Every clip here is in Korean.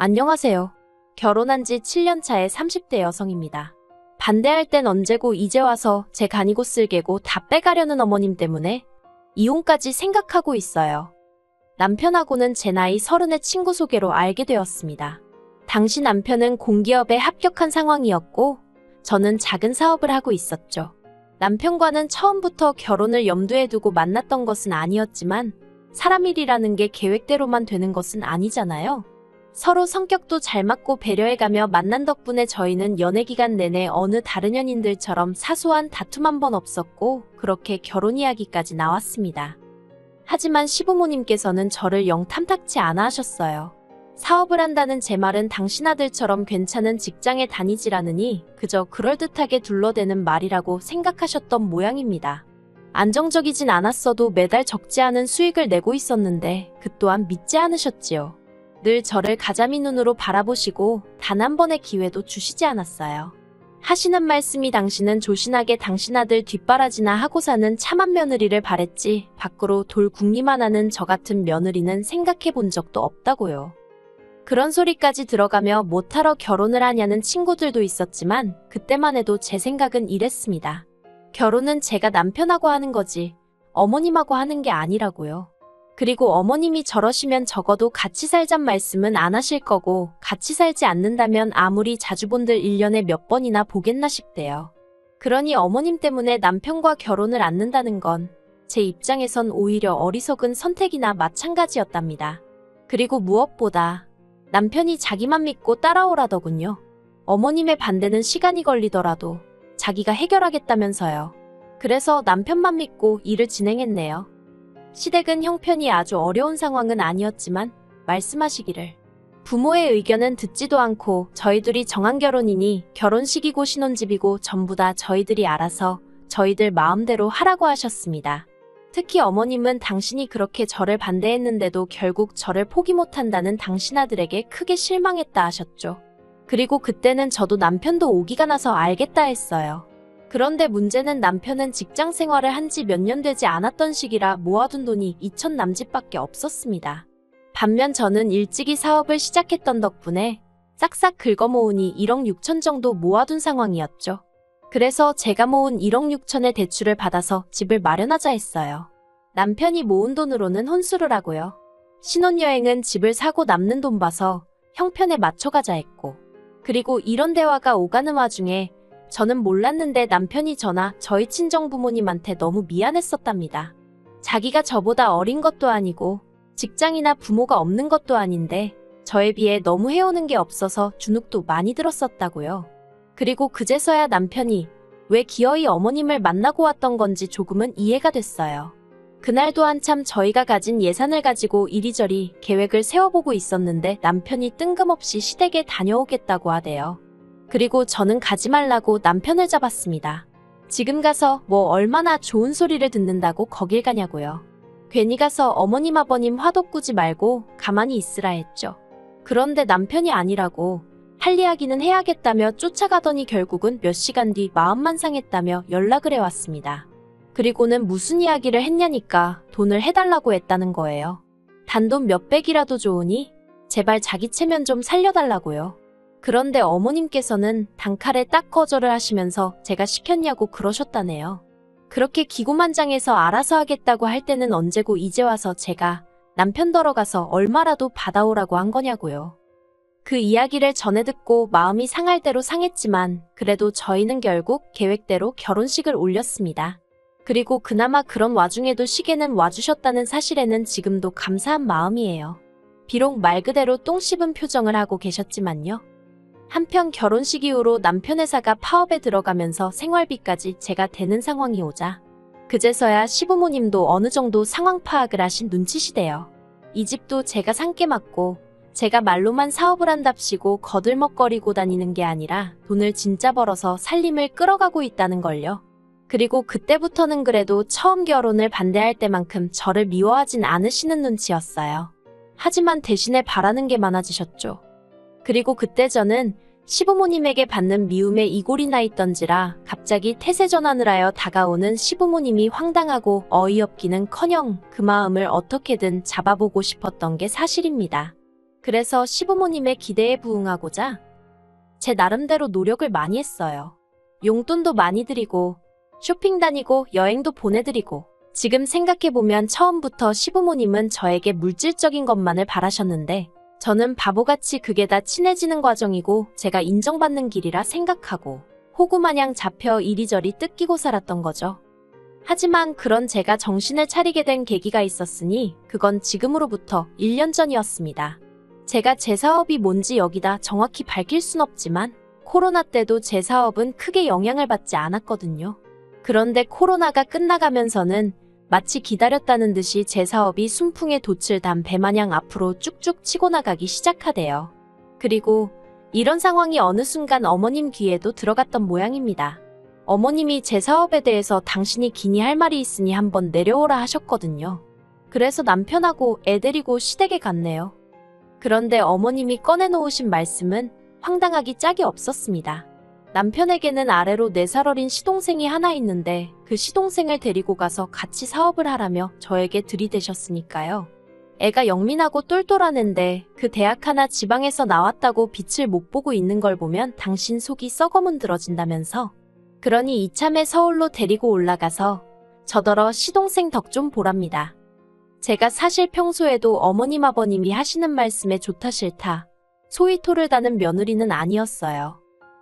안녕하세요. 결혼한 지 7년 차의 30대 여성입니다. 반대할 땐 언제고 이제 와서 제 간이고 쓸개고 다 빼가려는 어머님 때문에 이혼까지 생각하고 있어요. 남편하고는 제 나이 30의 친구 소개로 알게 되었습니다. 당시 남편은 공기업에 합격한 상황이었고 저는 작은 사업을 하고 있었죠. 남편과는 처음부터 결혼을 염두에 두고 만났던 것은 아니었지만 사람 일이라는 게 계획대로만 되는 것은 아니잖아요. 서로 성격도 잘 맞고 배려해가며 만난 덕분에 저희는 연애 기간 내내 어느 다른 연인들처럼 사소한 다툼 한 번 없었고 그렇게 결혼 이야기까지 나왔습니다. 하지만 시부모님께서는 저를 영 탐탁치 않아 하셨어요. 사업을 한다는 제 말은 당신 아들처럼 괜찮은 직장에 다니지라느니 그저 그럴듯하게 둘러대는 말이라고 생각하셨던 모양입니다. 안정적이진 않았어도 매달 적지 않은 수익을 내고 있었는데 그 또한 믿지 않으셨지요. 늘 저를 가자미 눈으로 바라보시고 단 한 번의 기회도 주시지 않았어요. 하시는 말씀이 당신은 조신하게 당신 아들 뒷바라지나 하고 사는 참한 며느리를 바랬지 밖으로 돌 궁리만 하는 저 같은 며느리는 생각해 본 적도 없다고요. 그런 소리까지 들어가며 못하러 결혼을 하냐는 친구들도 있었지만 그때만 해도 제 생각은 이랬습니다. 결혼은 제가 남편하고 하는 거지 어머님하고 하는 게 아니라고요. 그리고 어머님이 저러시면 적어도 같이 살잔 말씀은 안 하실 거고 같이 살지 않는다면 아무리 자주 본들 1년에 몇 번이나 보겠나 싶대요. 그러니 어머님 때문에 남편과 결혼을 않는다는 건 제 입장에선 오히려 어리석은 선택이나 마찬가지였답니다. 그리고 무엇보다 남편이 자기만 믿고 따라오라더군요. 어머님의 반대는 시간이 걸리더라도 자기가 해결하겠다면서요. 그래서 남편만 믿고 일을 진행했네요. 시댁은 형편이 아주 어려운 상황은 아니었지만 말씀하시기를 부모의 의견은 듣지도 않고 저희들이 정한 결혼이니 결혼식이고 신혼집이고 전부 다 저희들이 알아서 저희들 마음대로 하라고 하셨습니다. 특히 어머님은 당신이 그렇게 저를 반대했는데도 결국 저를 포기 못한다는 당신 아들에게 크게 실망했다 하셨죠. 그리고 그때는 저도 남편도 오기가 나서 알겠다 했어요. 그런데 문제는 남편은 직장 생활을 한 지 몇 년 되지 않았던 시기라 모아둔 돈이 2천 남짓밖에 없었습니다. 반면 저는 일찍이 사업을 시작했던 덕분에 싹싹 긁어모으니 1억 6천 정도 모아둔 상황이었죠. 그래서 제가 모은 1억 6천의 대출을 받아서 집을 마련하자 했어요. 남편이 모은 돈으로는 혼수를 하고요. 신혼여행은 집을 사고 남는 돈 봐서 형편에 맞춰가자 했고 그리고 이런 대화가 오가는 와중에 저는 몰랐는데 남편이 저나 저희 친정 부모님한테 너무 미안했었답니다. 자기가 저보다 어린 것도 아니고 직장이나 부모가 없는 것도 아닌데 저에 비해 너무 해오는 게 없어서 주눅도 많이 들었었다고요. 그리고 그제서야 남편이 왜 기어이 어머님을 만나고 왔던 건지 조금은 이해가 됐어요. 그날도 한참 저희가 가진 예산을 가지고 이리저리 계획을 세워보고 있었는데 남편이 뜬금없이 시댁에 다녀오겠다고 하대요. 그리고 저는 가지 말라고 남편을 잡았습니다. 지금 가서 뭐 얼마나 좋은 소리를 듣는다고 거길 가냐고요. 괜히 가서 어머님 아버님 화도 꾸지 말고 가만히 있으라 했죠. 그런데 남편이 아니라고 할 이야기는 해야겠다며 쫓아가더니 결국은 몇 시간 뒤 마음만 상했다며 연락을 해왔습니다. 그리고는 무슨 이야기를 했냐니까 돈을 해달라고 했다는 거예요. 단돈 몇백이라도 좋으니 제발 자기 체면 좀 살려달라고요. 그런데 어머님께서는 단칼에 딱 거절을 하시면서 제가 시켰냐고 그러셨다네요. 그렇게 기고만장해서 알아서 하겠다고 할 때는 언제고 이제 와서 제가 남편 덜어가서 얼마라도 받아오라고 한 거냐고요. 그 이야기를 전해 듣고 마음이 상할 대로 상했지만 그래도 저희는 결국 계획대로 결혼식을 올렸습니다. 그리고 그나마 그런 와중에도 시계는 와주셨다는 사실에는 지금도 감사한 마음이에요. 비록 말 그대로 똥 씹은 표정을 하고 계셨지만요. 한편 결혼식 이후로 남편 회사가 파업에 들어가면서 생활비까지 제가 대는 상황이 오자 그제서야 시부모님도 어느 정도 상황 파악을 하신 눈치시대요. 이 집도 제가 상께 맡고 제가 말로만 사업을 한답시고 거들먹거리고 다니는 게 아니라 돈을 진짜 벌어서 살림을 끌어가고 있다는 걸요. 그리고 그때부터는 그래도 처음 결혼을 반대할 때만큼 저를 미워하진 않으시는 눈치였어요. 하지만 대신에 바라는 게 많아지셨죠. 그리고 그때 저는 시부모님에게 받는 미움에 이골이 나 있던지라 갑자기 태세 전환을 하여 다가오는 시부모님이 황당하고 어이없기는커녕 그 마음을 어떻게든 잡아보고 싶었던 게 사실입니다. 그래서 시부모님의 기대에 부응하고자 제 나름대로 노력을 많이 했어요. 용돈도 많이 드리고 쇼핑 다니고 여행도 보내드리고 지금 생각해보면 처음부터 시부모님은 저에게 물질적인 것만을 바라셨는데 저는 바보같이 그게 다 친해지는 과정이고 제가 인정받는 길이라 생각하고 호구마냥 잡혀 이리저리 뜯기고 살았던 거죠. 하지만 그런 제가 정신을 차리게 된 계기가 있었으니 그건 지금으로부터 1년 전이었습니다. 제가 제 사업이 뭔지 여기다 정확히 밝힐 순 없지만 코로나 때도 제 사업은 크게 영향을 받지 않았거든요. 그런데 코로나가 끝나가면서는 마치 기다렸다는 듯이 제 사업이 순풍에 돛을 단 배마냥 앞으로 쭉쭉 치고 나가기 시작하대요. 그리고 이런 상황이 어느 순간 어머님 귀에도 들어갔던 모양입니다. 어머님이 제 사업에 대해서 당신이 기니 할 말이 있으니 한번 내려오라 하셨거든요. 그래서 남편하고 애 데리고 시댁에 갔네요. 그런데 어머님이 꺼내놓으신 말씀은 황당하기 짝이 없었습니다. 남편에게는 아래로 4살 어린 시동생이 하나 있는데 그 시동생을 데리고 가서 같이 사업을 하라며 저에게 들이대셨으니까요. 애가 영민하고 똘똘한 앤데 그 대학 하나 지방에서 나왔다고 빛을 못 보고 있는 걸 보면 당신 속이 썩어문드러진다면서 그러니 이참에 서울로 데리고 올라가서 저더러 시동생 덕 좀 보랍니다. 제가 사실 평소에도 어머님 아버님이 하시는 말씀에 좋다 싫다 소위 토를 다는 며느리는 아니었어요.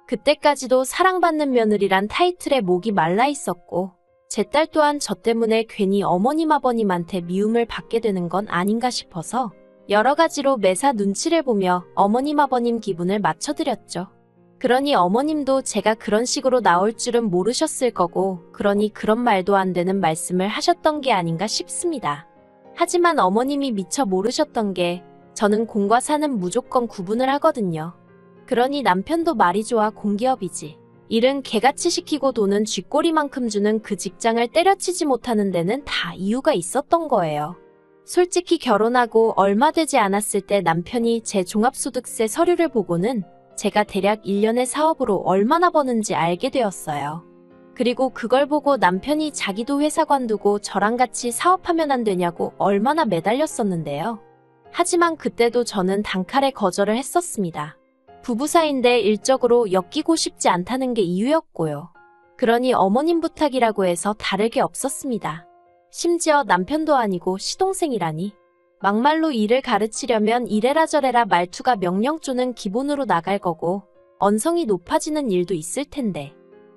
그때까지도 사랑받는 며느리란 타이틀에 목이 말라 있었고 제 딸 또한 저 때문에 괜히 어머님 아버님한테 미움을 받게 되는 건 아닌가 싶어서 여러 가지로 매사 눈치를 보며 어머님 아버님 기분을 맞춰드렸죠. 그러니 어머님도 제가 그런 식으로 나올 줄은 모르셨을 거고 그러니 그런 말도 안 되는 말씀을 하셨던 게 아닌가 싶습니다. 하지만 어머님이 미처 모르셨던 게 저는 공과 사는 무조건 구분을 하거든요. 그러니 남편도 말이 좋아 공기업이지. 일은 개같이 시키고 돈은 쥐꼬리만큼 주는 그 직장을 때려치지 못하는 데는 다 이유가 있었던 거예요. 솔직히 결혼하고 얼마 되지 않았을 때 남편이 제 종합소득세 서류를 보고는 제가 대략 1년의 사업으로 얼마나 버는지 알게 되었어요. 그리고 그걸 보고 남편이 자기도 회사 관두고 저랑 같이 사업하면 안 되냐고 얼마나 매달렸었는데요. 하지만 그때도 저는 단칼에 거절을 했었습니다. 부부 사이인데 일적으로 엮이고 싶지 않다는 게 이유였고요. 그러니 어머님 부탁이라고 해서 다를 게 없었습니다. 심지어 남편도 아니고 시동생이라니. 막말로 일을 가르치려면 이래라 저래라 말투가 명령조는 기본으로 나갈 거고 언성이 높아지는 일도 있을 텐데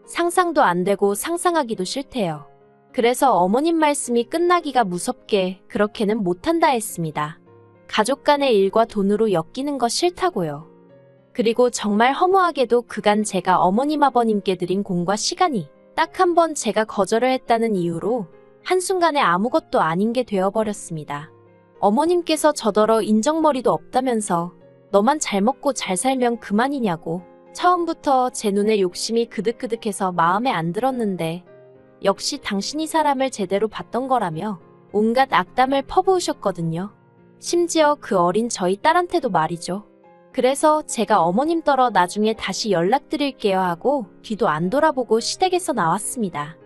상상도 안 되고 상상하기도 싫대요. 그래서 어머님 말씀이 끝나기가 무섭게 그렇게는 못한다 했습니다. 가족 간의 일과 돈으로 엮이는 거 싫다고요. 그리고 정말 허무하게도 그간 제가 어머님 아버님께 드린 공과 시간이 딱 한 번 제가 거절을 했다는 이유로 한순간에 아무것도 아닌 게 되어버렸습니다. 어머님께서 저더러 인정머리도 없다면서 너만 잘 먹고 잘 살면 그만이냐고 처음부터 제 눈에 욕심이 그득그득해서 마음에 안 들었는데 역시 당신이 사람을 제대로 봤던 거라며 온갖 악담을 퍼부으셨거든요. 심지어 그 어린 저희 딸한테도 말이죠. 그래서 제가 어머님 떨어 나중에 다시 연락드릴게요 하고 뒤도 안 돌아보고 시댁에서 나왔습니다.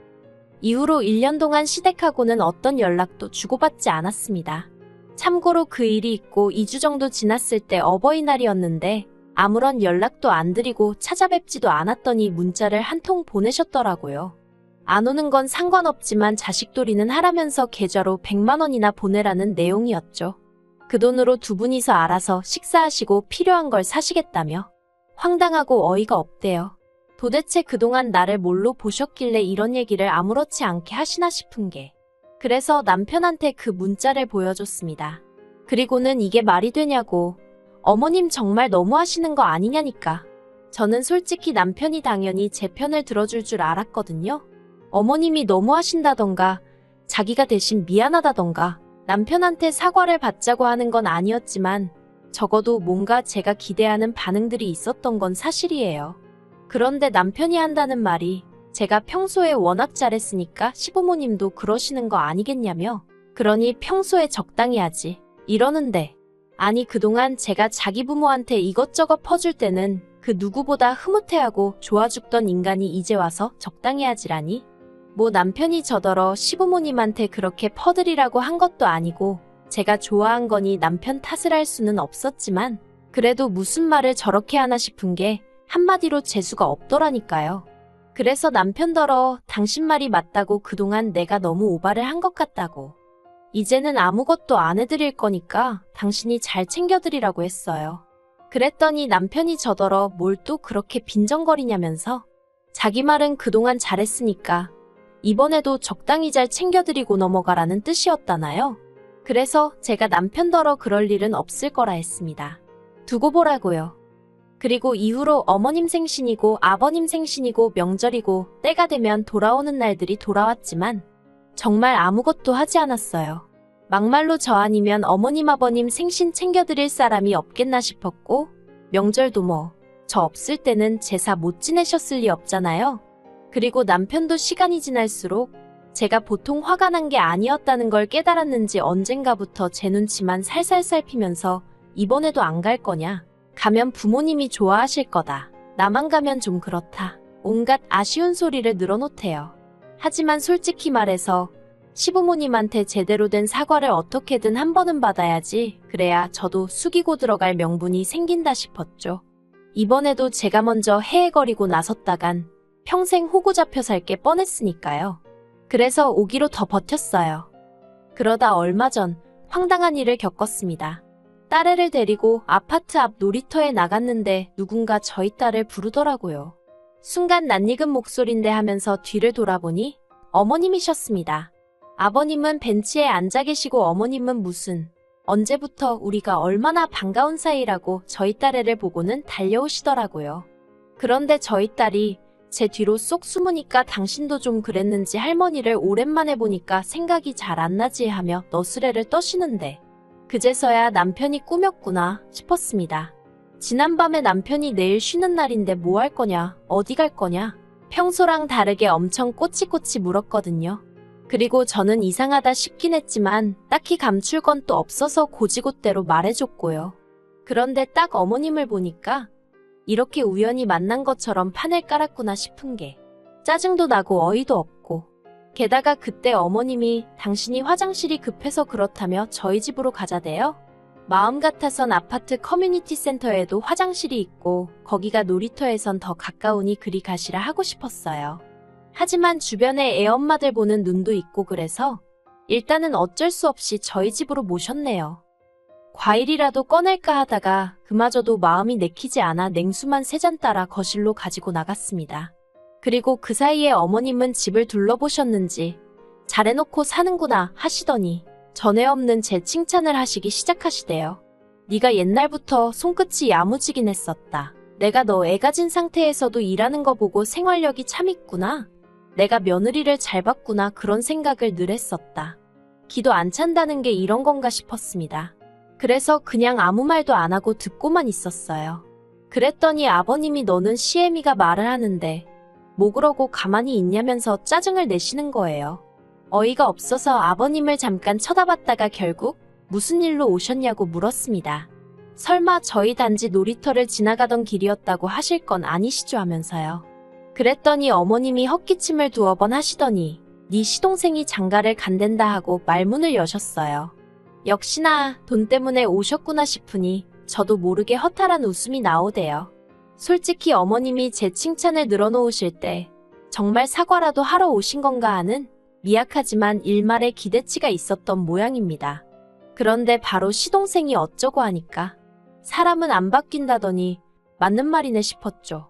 이후로 1년 동안 시댁하고는 어떤 연락도 주고받지 않았습니다. 참고로 그 일이 있고 2주 정도 지났을 때 어버이날이었는데 아무런 연락도 안 드리고 찾아뵙지도 않았더니 문자를 한 통 보내셨더라고요. 안 오는 건 상관없지만 자식돌이는 하라면서 계좌로 100만 원이나 보내라는 내용이었죠. 그 돈으로 두 분이서 알아서 식사하시고 필요한 걸 사시겠다며. 황당하고 어이가 없대요. 도대체 그동안 나를 뭘로 보셨길래 이런 얘기를 아무렇지 않게 하시나 싶은 게. 그래서 남편한테 그 문자를 보여줬습니다. 그리고는 이게 말이 되냐고. 어머님 정말 너무하시는 거 아니냐니까. 저는 솔직히 남편이 당연히 제 편을 들어줄 줄 알았거든요. 어머님이 너무하신다던가 자기가 대신 미안하다던가 남편한테 사과를 받자고 하는 건 아니었지만 적어도 뭔가 제가 기대하는 반응들이 있었던 건 사실이에요. 그런데 남편이 한다는 말이 제가 평소에 워낙 잘했으니까 시부모님도 그러시는 거 아니겠냐며. 그러니 평소에 적당히 하지 이러는데 아니 그동안 제가 자기 부모한테 이것저것 퍼줄 때는 그 누구보다 흐뭇해하고 좋아 죽던 인간이 이제 와서 적당히 하지라니? 뭐 남편이 저더러 시부모님한테 그렇게 퍼드리라고 한 것도 아니고 제가 좋아한 거니 남편 탓을 할 수는 없었지만 그래도 무슨 말을 저렇게 하나 싶은 게 한마디로 재수가 없더라니까요. 그래서 남편더러 당신 말이 맞다고 그동안 내가 너무 오바를 한 것 같다고. 이제는 아무것도 안 해드릴 거니까 당신이 잘 챙겨드리라고 했어요. 그랬더니 남편이 저더러 뭘 또 그렇게 빈정거리냐면서 자기 말은 그동안 잘했으니까 이번에도 적당히 잘 챙겨드리고 넘어가라는 뜻이었다나요? 그래서 제가 남편더러 그럴 일은 없을 거라 했습니다. 두고 보라고요. 그리고 이후로 어머님 생신이고 아버님 생신이고 명절이고 때가 되면 돌아오는 날들이 돌아왔지만 정말 아무것도 하지 않았어요. 막말로 저 아니면 어머님 아버님 생신 챙겨드릴 사람이 없겠나 싶었고 명절도 뭐 저 없을 때는 제사 못 지내셨을 리 없잖아요. 그리고 남편도 시간이 지날수록 제가 보통 화가 난 게 아니었다는 걸 깨달았는지 언젠가부터 제 눈치만 살살 살피면서 이번에도 안 갈 거냐? 가면 부모님이 좋아하실 거다. 나만 가면 좀 그렇다. 온갖 아쉬운 소리를 늘어놓대요. 하지만 솔직히 말해서 시부모님한테 제대로 된 사과를 어떻게든 한 번은 받아야지. 그래야 저도 숙이고 들어갈 명분이 생긴다 싶었죠. 이번에도 제가 먼저 헤헤거리고 나섰다간 평생 호구 잡혀 살 게 뻔했으니까요. 그래서 오기로 더 버텼어요. 그러다 얼마 전 황당한 일을 겪었습니다. 딸애를 데리고 아파트 앞 놀이터에 나갔는데 누군가 저희 딸을 부르더라고요. 순간 낯익은 목소린데 하면서 뒤를 돌아보니 어머님이셨습니다. 아버님은 벤치에 앉아 계시고 어머님은 무슨 언제부터 우리가 얼마나 반가운 사이라고 저희 딸애를 보고는 달려오시더라고요. 그런데 저희 딸이 제 뒤로 쏙 숨으니까 당신도 좀 그랬는지 할머니를 오랜만에 보니까 생각이 잘 안 나지 하며 너스레를 떠시는데 그제서야 남편이 꾸몄구나 싶었습니다. 지난밤에 남편이 내일 쉬는 날인데 뭐 할 거냐, 어디 갈 거냐, 평소랑 다르게 엄청 꼬치꼬치 물었거든요. 그리고 저는 이상하다 싶긴 했지만 딱히 감출 건 또 없어서 고지고대로 말해줬고요. 그런데 딱 어머님을 보니까 이렇게 우연히 만난 것처럼 판을 깔았구나 싶은 게 짜증도 나고 어이도 없고 게다가 그때 어머님이 당신이 화장실이 급해서 그렇다며 저희 집으로 가자대요. 마음 같아선 아파트 커뮤니티 센터에도 화장실이 있고 거기가 놀이터에선 더 가까우니 그리 가시라 하고 싶었어요. 하지만 주변에 애엄마들 보는 눈도 있고 그래서 일단은 어쩔 수 없이 저희 집으로 모셨네요. 과일이라도 꺼낼까 하다가 그마저도 마음이 내키지 않아 냉수만 3잔 따라 거실로 가지고 나갔습니다. 그리고 그 사이에 어머님은 집을 둘러보셨는지 잘해놓고 사는구나 하시더니 전에 없는 제 칭찬을 하시기 시작하시대요. 네가 옛날부터 손끝이 야무지긴 했었다. 내가 너 애 가진 상태에서도 일하는 거 보고 생활력이 참 있구나. 내가 며느리를 잘 봤구나 그런 생각을 늘 했었다. 기도 안 찬다는 게 이런 건가 싶었습니다. 그래서 그냥 아무 말도 안 하고 듣고만 있었어요. 그랬더니 아버님이 너는 시애미가 말을 하는데 뭐 그러고 가만히 있냐면서 짜증을 내시는 거예요. 어이가 없어서 아버님을 잠깐 쳐다봤다가 결국 무슨 일로 오셨냐고 물었습니다. 설마 저희 단지 놀이터를 지나가던 길이었다고 하실 건 아니시죠 하면서요. 그랬더니 어머님이 헛기침을 2번 하시더니 네 시동생이 장가를 간댄다 하고 말문을 여셨어요. 역시나 돈 때문에 오셨구나 싶으니 저도 모르게 허탈한 웃음이 나오대요. 솔직히 어머님이 제 칭찬을 늘어놓으실 때 정말 사과라도 하러 오신 건가 하는 미약하지만 일말의 기대치가 있었던 모양입니다. 그런데 바로 시동생이 어쩌고 하니까 사람은 안 바뀐다더니 맞는 말이네 싶었죠.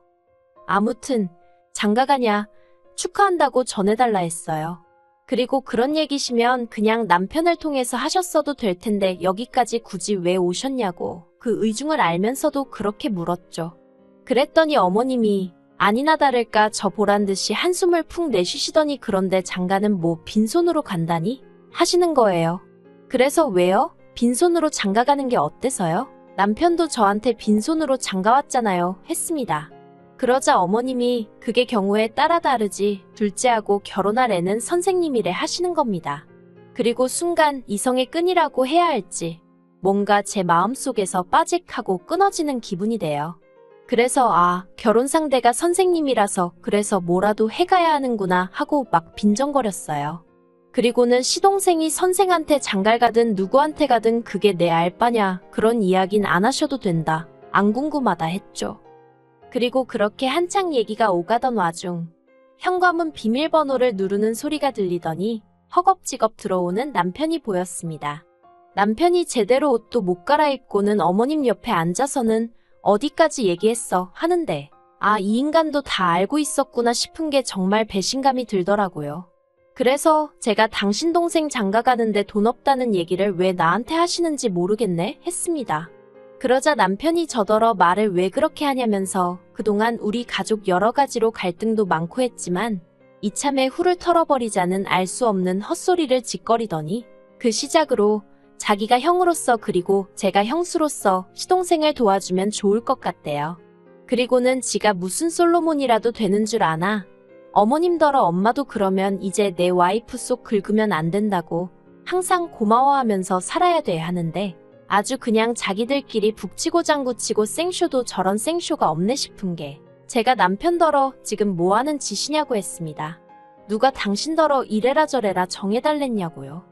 아무튼 장가가냐 축하한다고 전해달라 했어요. 그리고 그런 얘기시면 그냥 남편을 통해서 하셨어도 될 텐데 여기까지 굳이 왜 오셨냐고 그 의중을 알면서도 그렇게 물었죠. 그랬더니 어머님이 아니나 다를까 저 보란 듯이 한숨을 푹 내쉬시더니 그런데 장가는 뭐 빈손으로 간다니? 하시는 거예요. 그래서 왜요? 빈손으로 장가가는 게 어때서요? 남편도 저한테 빈손으로 장가왔잖아요. 했습니다. 그러자 어머님이 그게 경우에 따라 다르지 둘째하고 결혼할 애는 선생님이래 하시는 겁니다. 그리고 순간 이성의 끈이라고 해야 할지 뭔가 제 마음속에서 빠직하고 끊어지는 기분이 돼요. 그래서 결혼 상대가 선생님이라서 그래서 뭐라도 해가야 하는구나 하고 막 빈정거렸어요. 그리고는 시동생이 선생한테 장갈 가든 누구한테 가든 그게 내 알바냐, 그런 이야긴 안 하셔도 된다. 안 궁금하다 했죠. 그리고 그렇게 한창 얘기가 오가던 와중 현관문 비밀번호를 누르는 소리가 들리더니 허겁지겁 들어오는 남편이 보였습니다. 남편이 제대로 옷도 못 갈아입고는 어머님 옆에 앉아서는 어디까지 얘기했어 하는데 이 인간도 다 알고 있었구나 싶은 게 정말 배신감이 들더라고요. 그래서 제가 당신 동생 장가 가는데 돈 없다는 얘기를 왜 나한테 하시는지 모르겠네 했습니다. 그러자 남편이 저더러 말을 왜 그렇게 하냐면서 그동안 우리 가족 여러 가지로 갈등도 많고 했지만 이참에 훌을 털어버리자는 알 수 없는 헛소리를 짓거리더니 그 시작으로 자기가 형으로서 그리고 제가 형수로서 시동생을 도와주면 좋을 것 같대요. 그리고는 지가 무슨 솔로몬이라도 되는 줄 아나? 어머님더러 엄마도 그러면 이제 내 와이프 속 긁으면 안 된다고 항상 고마워하면서 살아야 돼 하는데 아주 그냥 자기들끼리 북치고 장구치고 생쇼도 저런 생쇼가 없네 싶은 게 제가 남편더러 지금 뭐하는 짓이냐고 했습니다. 누가 당신더러 이래라 저래라 정해달랬냐고요.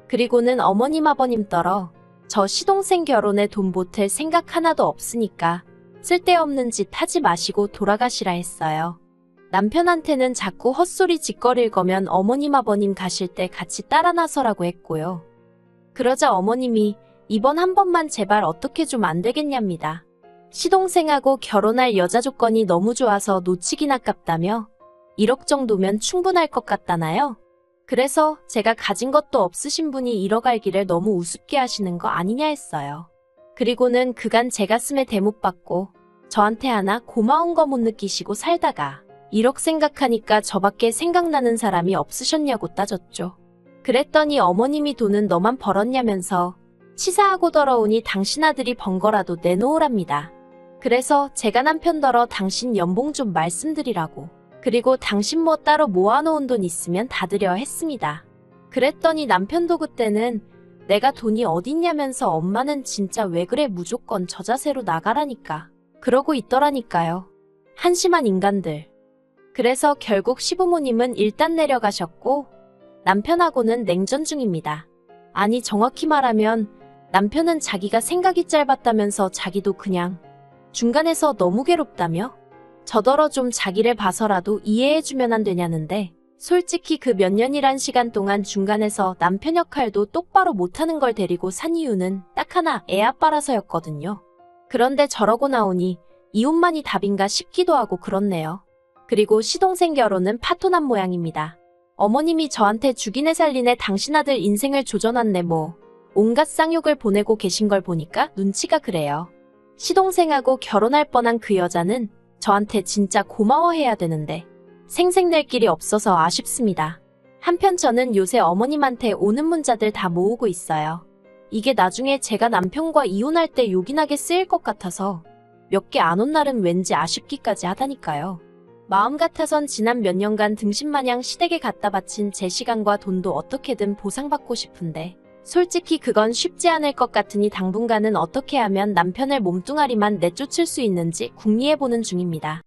그리고는 어머님 아버님더러 저 시동생 결혼에 돈 보탤 생각 하나도 없으니까 쓸데없는 짓 하지 마시고 돌아가시라 했어요. 남편한테는 자꾸 헛소리 짓거릴 거면 어머님 아버님 가실 때 같이 따라 나서라고 했고요. 그러자 어머님이 이번 한 번만 제발 어떻게 좀 안 되겠냐입니다. 시동생하고 결혼할 여자 조건이 너무 좋아서 놓치긴 아깝다며 1억 정도면 충분할 것 같다나요? 그래서 제가 가진 것도 없으신 분이 1억 알기를 너무 우습게 하시는 거 아니냐 했어요. 그리고는 그간 제 가슴에 대못 받고 저한테 하나 고마운 거 못 느끼시고 살다가 1억 생각하니까 저밖에 생각나는 사람이 없으셨냐고 따졌죠. 그랬더니 어머님이 돈은 너만 벌었냐면서 치사하고 더러우니 당신 아들이 번 거라도 내놓으랍니다. 그래서 제가 남편더러 당신 연봉 좀 말씀드리라고. 그리고 당신 뭐 따로 모아놓은 돈 있으면 다 드려 했습니다. 그랬더니 남편도 그때는 내가 돈이 어딨냐면서 엄마는 진짜 왜 그래 무조건 저 자세로 나가라니까. 그러고 있더라니까요. 한심한 인간들. 그래서 결국 시부모님은 일단 내려가셨고 남편하고는 냉전 중입니다. 아니 정확히 말하면 남편은 자기가 생각이 짧았다면서 자기도 그냥 중간에서 너무 괴롭다며 저더러 좀 자기를 봐서라도 이해해주면 안 되냐는데 솔직히 그 몇 년이란 시간 동안 중간에서 남편 역할도 똑바로 못하는 걸 데리고 산 이유는 딱 하나 애 아빠라서였거든요. 그런데 저러고 나오니 이혼만이 답인가 싶기도 하고 그렇네요. 그리고 시동생 결혼은 파토난 모양입니다. 어머님이 저한테 죽이네 살리네 당신 아들 인생을 조져놨네 뭐 온갖 쌍욕을 보내고 계신 걸 보니까 눈치가 그래요. 시동생하고 결혼할 뻔한 그 여자는 저한테 진짜 고마워해야 되는데 생색낼 길이 없어서 아쉽습니다. 한편 저는 요새 어머님한테 오는 문자들 다 모으고 있어요. 이게 나중에 제가 남편과 이혼할 때 요긴하게 쓰일 것 같아서 몇 개 안 온 날은 왠지 아쉽기까지 하다니까요. 마음 같아선 지난 몇 년간 등신마냥 시댁에 갖다 바친 제 시간과 돈도 어떻게든 보상받고 싶은데 솔직히 그건 쉽지 않을 것 같으니 당분간은 어떻게 하면 남편을 몸뚱아리만 내쫓을 수 있는지 궁리해보는 중입니다.